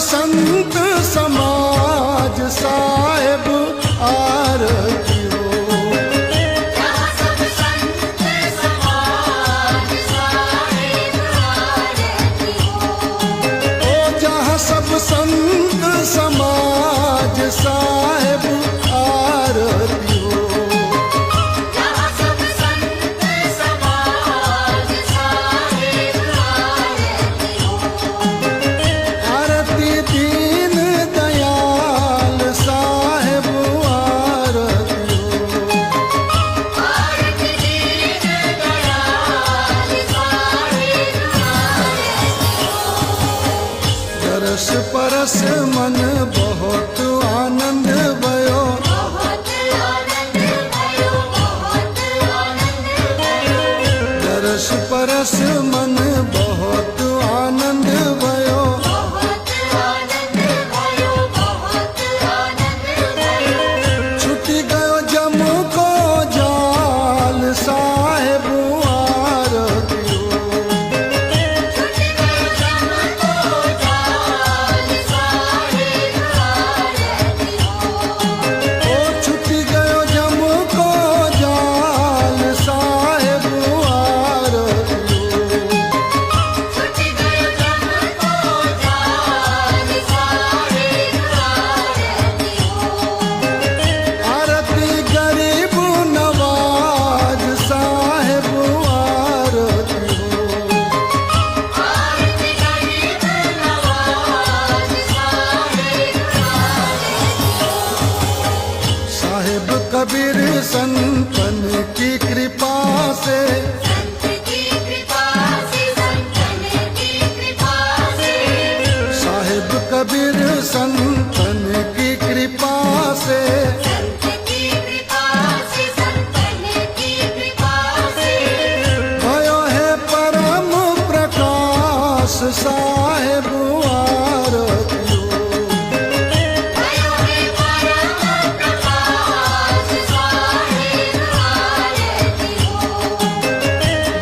संत समाज साहेब आरती हो। जहाँ सब संत समाज साहेब आरती हो। ओ जहाँ सब संत समाज साहेब आरती हो। जहाँ सब संत समाज साहेब आरती हो। आरती दीन दयाल साहेब आरती हो। आरती दीन दयाल साहेब आरती हो। दरस परस मन बहुत आनंद भयो। बहुत आनंद भयो, बहुत आनंद भयो। दरस परस मन बहुत आनंद भयो। बहुत आनंद भयो, बहुत आनंद भयो। छुटी गयो जमू को जाल साहेब आरती हो। छुट गयो जम को जाल साहेब आरती हो। ओ छुटी गयो जमू को जाल साहेब आरती हो। छुट गयो जम को जाल साहेब आरती हो। आरती गरीब नवाज साहेब आरती हो। आरती गरीब नवाज साहेब आरती हो। साहेब कबीर संतन की कृपा से। संत की कृपा से, संतन की कृपा से। साहेब कबीर संतन की कृपा से। संत की कृपा से, संतन की कृपा से। भयो है परम प्रकाश साहेब आरती हो। भयो है परम प्रकाश साहेब आरती हो।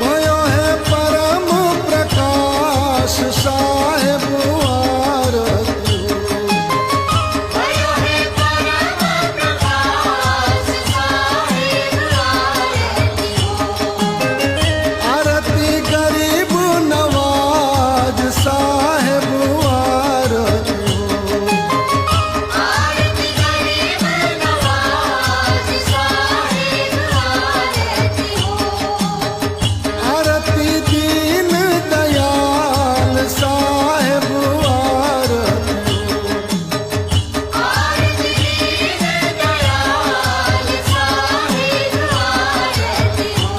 भयो है परम प्रकाश साहेब आरती हो। भयो है परम प्रकाश साहेब आरती हो। आरती गरीब नवाज साहेब आरती हो। आरती गरीब नवाज साहेब आरती हो। आरती दीन दयाल साहेब आरती हो। आरती दीन दयाल साहेब आरती हो।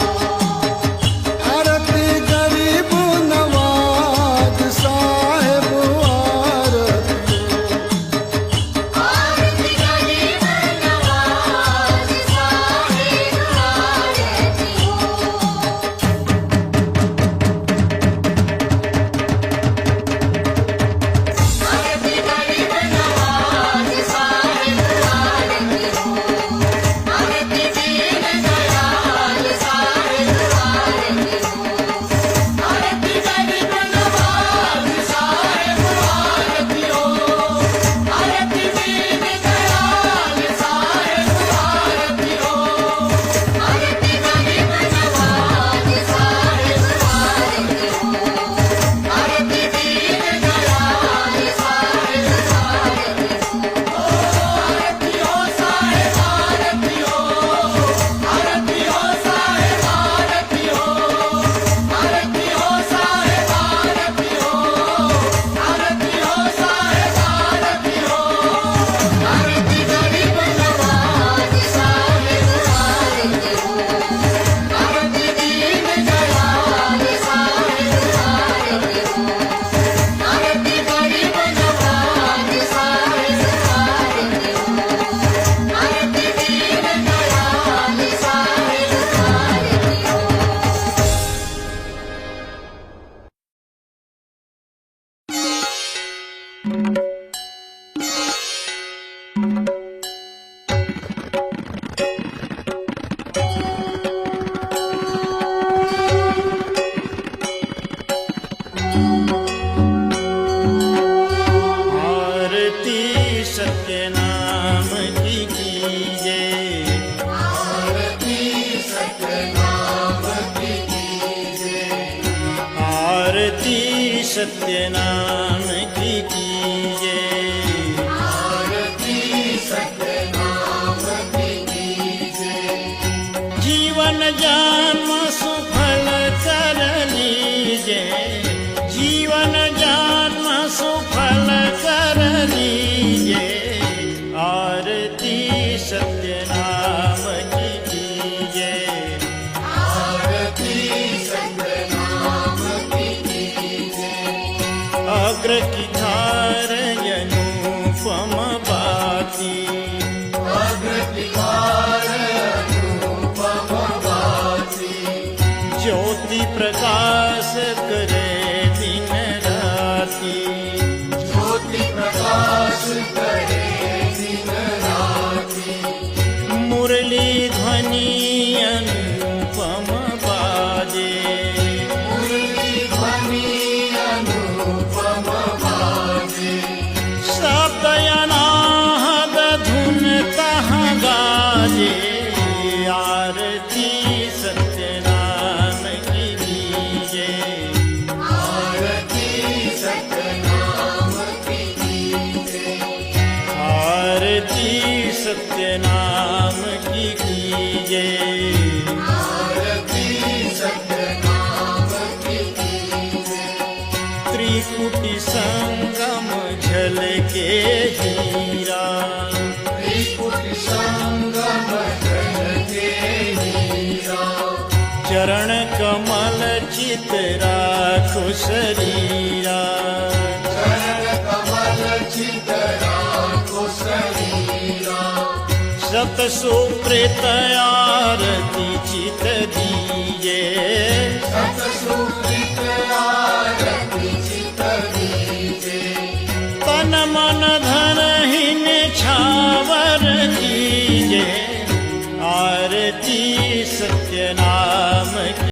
आरती गरीब नवाज साहेब आरती हो। आरती गरीब नवाज साहेब आरती हो। आरती गरीब नवाज साहेब आरती हो। आरती दीन दयाल साहेब आरती हो। आरती गरीब नवाज साहेब आरती हो। आरती दीन दयाल साहेब आरती हो। आरती गरीब नवाज साहेब आरती हो। आरती दीन दयाल साहेब आरती हो। आरती हो साहेब आरती हो। आरती हो साहेब आरती हो। आरती हो साहेब आरती हो। आरती हो साहेब आरती हो। आरती गरीब नवाज साहेब आरती हो। आरती दीन दयाल साहेब आरती हो। आरती गरीब नवाज साहेब आरती हो। आरती दीन दयाल साहेब आरती हो। सत्यनाम की कीजे। आरती सत्यनाम की कीजे। जीवन जन्म सुफल कर लीजे, जीवन जन्म सुफल कर लीजे। आरती सत्यनाम की कीजे। आरती सत्यनाम की कीजे। अग्र की धार अनुपम बाती, अग्रतिकार अनुपम भाति। ज्योति प्रकाश करे दिन राती। ज्योति प्रकाश करे दिन राति। मुरली ध्वनि अनुपम बाजे, मुरली ध्वनि अनुपम बाजे। शब्द अनाहद धुन कहाँ गाजे। आरती सत्यनाम की कीजे। आरती सत्यनाम की कीजे। आरती सत्यनाम की कीजे। आरती सत्यनाम की कीजे। त्रिकुटी संगम झलके हीरा, त्रिपुट संगम जलके हीरा। चरण कमल चित राखो शरीरा। चरण कमल चित राखो शरीरा। सत सुप्रेत आरती चित दीजे। सत सुकृत आरती चित दीजे। तन मन धन हिन छावर दीजे। आरती सत्यनाम